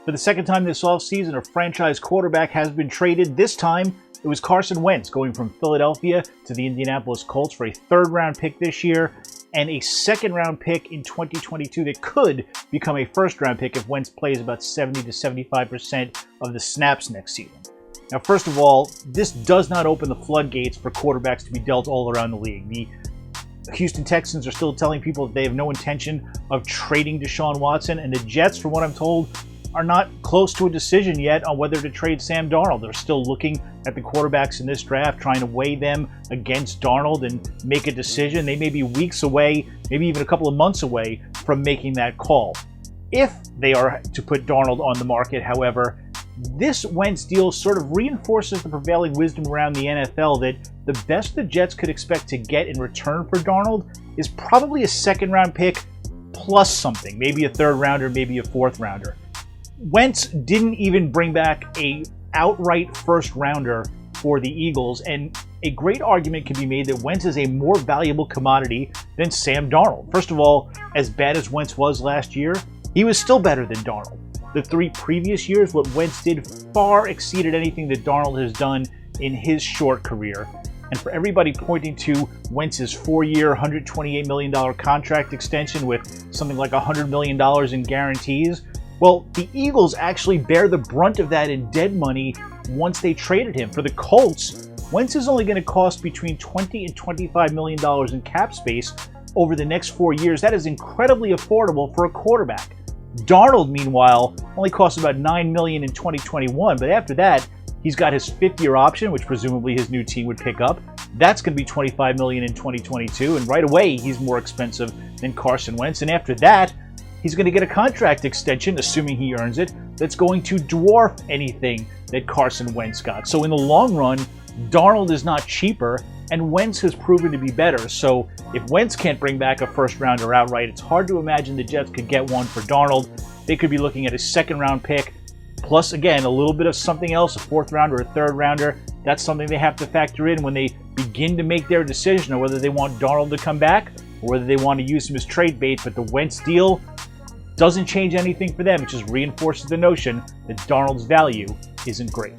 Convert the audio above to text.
For the second time this offseason, a franchise quarterback has been traded. This time, it was Carson Wentz going from Philadelphia to the Indianapolis Colts for a third-round pick this year and a second-round pick in 2022 that could become a first-round pick if Wentz plays about 70 to 75% of the snaps next season. Now, first of all, this does not open the floodgates for quarterbacks to be dealt all around the league. The Houston Texans are still telling people that they have no intention of trading Deshaun Watson, and the Jets, from what I'm told, are not close to a decision yet on whether to trade Sam Darnold. They're still looking at the quarterbacks in this draft, trying to weigh them against Darnold and make a decision. They may be weeks away, maybe even a couple of months away from making that call. If they are to put Darnold on the market, however, this Wentz deal sort of reinforces the prevailing wisdom around the NFL that the best the Jets could expect to get in return for Darnold is probably a second-round pick plus something, maybe a third-rounder, maybe a fourth-rounder. Wentz didn't even bring back a outright first-rounder for the Eagles, and a great argument can be made that Wentz is a more valuable commodity than Sam Darnold. First of all, as bad as Wentz was last year, he was still better than Darnold. The 3 previous years, what Wentz did far exceeded anything that Darnold has done in his short career. And for everybody pointing to Wentz's 4-year, $128 million contract extension with something like $100 million in guarantees, well, the Eagles actually bear the brunt of that in dead money once they traded him. For the Colts, Wentz is only going to cost between $20 and $25 million in cap space over the next 4 years. That is incredibly affordable for a quarterback. Darnold, meanwhile, only costs about $9 million in 2021, but after that, he's got his 5th-year option, which presumably his new team would pick up. That's going to be $25 million in 2022, and right away, he's more expensive than Carson Wentz. And after that, he's going to get a contract extension, assuming he earns it, that's going to dwarf anything that Carson Wentz got. So in the long run, Darnold is not cheaper, and Wentz has proven to be better. So if Wentz can't bring back a first-rounder outright, it's hard to imagine the Jets could get one for Darnold. They could be looking at a second-round pick, plus, again, a little bit of something else, a fourth-rounder or a third-rounder. That's something they have to factor in when they begin to make their decision on whether they want Darnold to come back or whether they want to use him as trade bait. But the Wentz deal doesn't change anything for them. It just reinforces the notion that Darnold's value isn't great.